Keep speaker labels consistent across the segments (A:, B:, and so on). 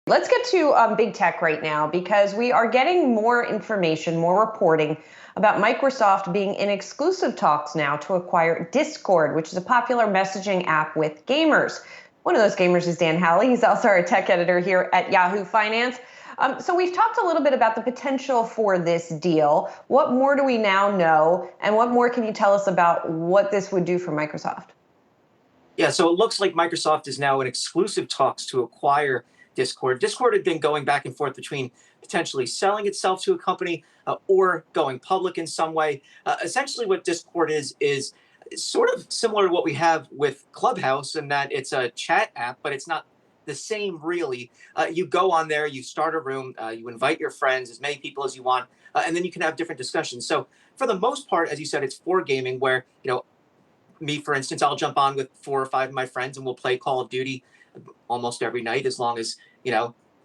A: Let's get to big tech right now because we are getting more information, more reporting about Microsoft being in exclusive talks now to acquire Discord, which is a popular messaging app with gamers. One of those gamers is Dan Howley. He's also our tech editor here at Yahoo Finance. So we've talked a little bit about the potential for this deal. What more do we now know? And what more can you tell us about what this would do for Microsoft?
B: Yeah, so it looks like Microsoft is now in exclusive talks to acquire Discord. Discord had been going back and forth between potentially selling itself to a company or going public in some way. Essentially, what Discord is sort of similar to what we have with Clubhouse, in that it's a chat app, but it's not the same really. You go on there, you start a room, you invite your friends, as many people as you want, and then you can have different discussions. So for the most part, as you said, it's for gaming, where me, for instance, I'll jump on with 4 or 5 of my friends and we'll play Call of Duty almost every night, as long as,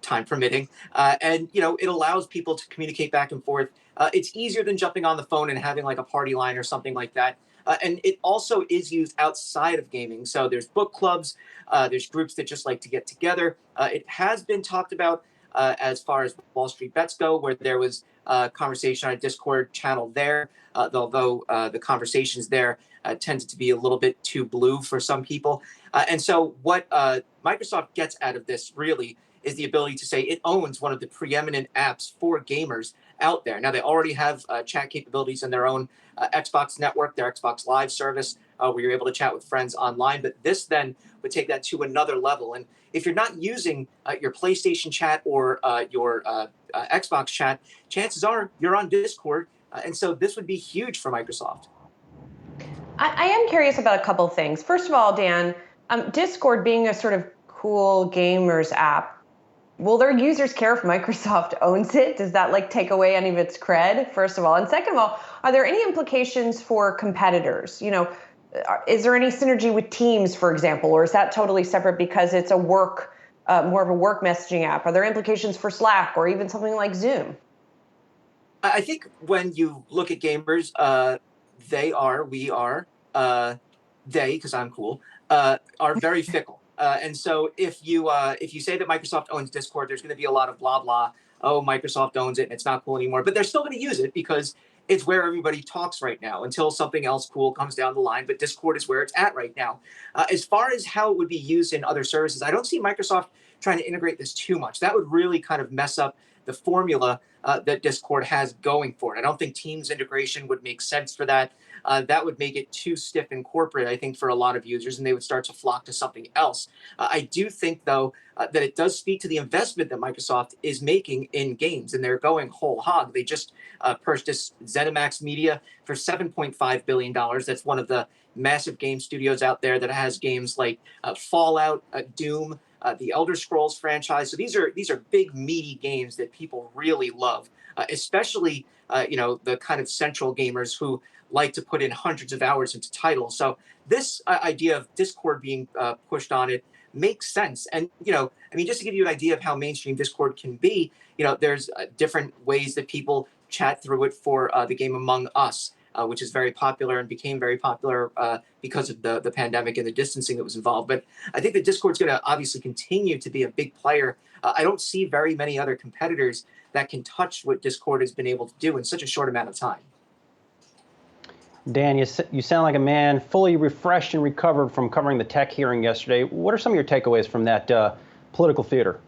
B: time permitting. And it allows people to communicate back and forth. It's easier than jumping on the phone and having like a party line or something like that. And it also is used outside of gaming. So there's book clubs, there's groups that just like to get together. It has been talked about as far as Wall Street Bets go, where there was a conversation on a Discord channel there, although the conversations there tended to be a little bit too blue for some people. And so what Microsoft gets out of this really is the ability to say it owns one of the preeminent apps for gamers out there. Now, they already have chat capabilities in their own Xbox network, their Xbox Live service, where you're able to chat with friends online. But this then would take that to another level. And if you're not using your PlayStation chat or your Xbox chat, chances are you're on Discord. And so this would be huge for Microsoft.
A: I am curious about a couple of things. First of all, Dan, Discord being a sort of cool gamers app, will their users care if Microsoft owns it? Does that take away any of its cred, first of all? And second of all, are there any implications for competitors? Is there any synergy with Teams, for example, or is that totally separate because it's more of a work messaging app? Are there implications for Slack or even something like Zoom?
B: I think when you look at gamers, we are, because I'm cool, are very fickle. And so if you say that Microsoft owns Discord, there's going to be a lot of blah blah. Oh, Microsoft owns it and it's not cool anymore. But they're still going to use it because it's where everybody talks right now until something else cool comes down the line. But Discord is where it's at right now. As far as how it would be used in other services, I don't see Microsoft trying to integrate this too much. That would really kind of mess up the formula that Discord has going for it. I don't think Teams integration would make sense for that. That would make it too stiff and corporate, I think, for a lot of users, and they would start to flock to something else. I do think, though, that it does speak to the investment that Microsoft is making in games, and they're going whole hog. They just purchased ZeniMax Media for $7.5 billion. That's one of the massive game studios out there that has games like Fallout, Doom, the Elder Scrolls franchise. So these are big, meaty games that people really love, especially the kind of central gamers who like to put in hundreds of hours into titles. So this idea of Discord being pushed on it makes sense. And just to give you an idea of how mainstream Discord can be, there's different ways that people chat through it for the game Among Us. Which is very popular and became very popular because of the pandemic and the distancing that was involved. But I think that Discord's going to obviously continue to be a big player. I don't see very many other competitors that can touch what Discord has been able to do in such a short amount of time.
C: Dan, you sound like a man fully refreshed and recovered from covering the tech hearing yesterday. What are some of your takeaways from that political theater?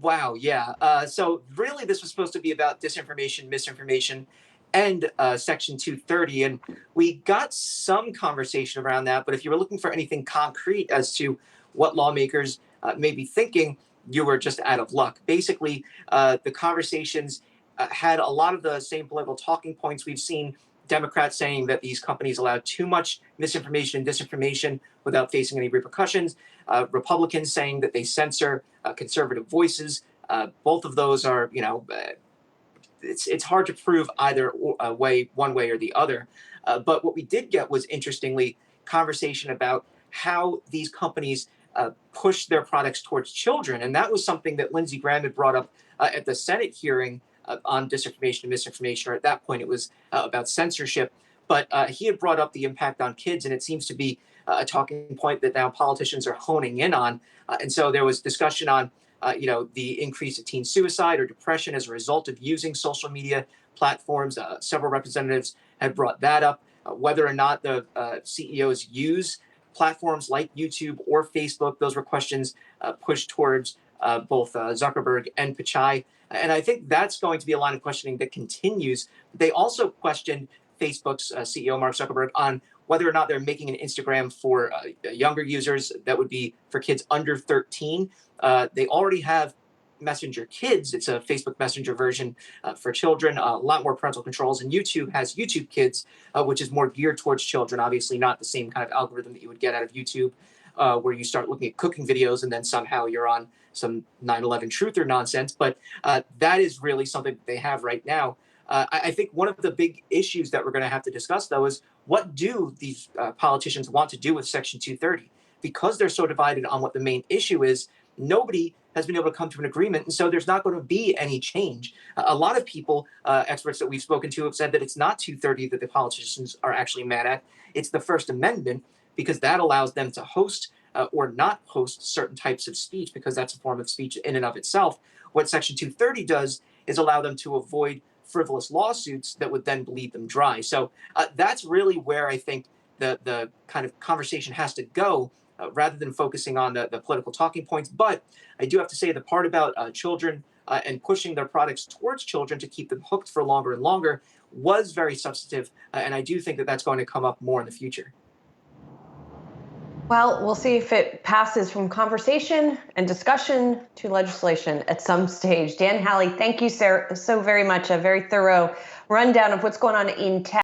B: Wow, yeah. So really, this was supposed to be about disinformation, misinformation, and Section 230. And we got some conversation around that. But if you were looking for anything concrete as to what lawmakers may be thinking, you were just out of luck. Basically, the conversations had a lot of the same political talking points. We've seen Democrats saying that these companies allow too much misinformation and disinformation without facing any repercussions. Republicans saying that they censor conservative voices. Both of those are, it's hard to prove either way, one way or the other. But what we did get was, interestingly, conversation about how these companies push their products towards children. And that was something that Lindsey Graham had brought up at the Senate hearing on disinformation and misinformation, or at that point it was about censorship. But he had brought up the impact on kids, and it seems to be a talking point that now politicians are honing in on. And so there was discussion on the increase of teen suicide or depression as a result of using social media platforms. Several representatives had brought that up. Whether or not the CEOs use platforms like YouTube or Facebook, those were questions pushed towards both Zuckerberg and Pichai. And I think that's going to be a line of questioning that continues. They also questioned Facebook's CEO, Mark Zuckerberg, on whether or not they're making an Instagram for younger users. That would be for kids under 13. They already have Messenger Kids. It's a Facebook Messenger version for children, a lot more parental controls. And YouTube has YouTube Kids, which is more geared towards children. Obviously, not the same kind of algorithm that you would get out of YouTube, where you start looking at cooking videos and then somehow you're on some 9/11 truther nonsense. But that is really something that they have right now. I think one of the big issues that we're going to have to discuss, though, is what do these politicians want to do with Section 230? Because they're so divided on what the main issue is, nobody has been able to come to an agreement, and so there's not going to be any change. A lot of people, experts that we've spoken to, have said that it's not 230 that the politicians are actually mad at. It's the First Amendment, because that allows them to host or not host certain types of speech, because that's a form of speech in and of itself. What Section 230 does is allow them to avoid frivolous lawsuits that would then bleed them dry. So that's really where I think the kind of conversation has to go, rather than focusing on the political talking points. But I do have to say the part about children and pushing their products towards children to keep them hooked for longer and longer was very substantive. And I do think that that's going to come up more in the future.
A: Well, we'll see if it passes from conversation and discussion to legislation at some stage. Dan Halley, thank you so very much. A very thorough rundown of what's going on in tech.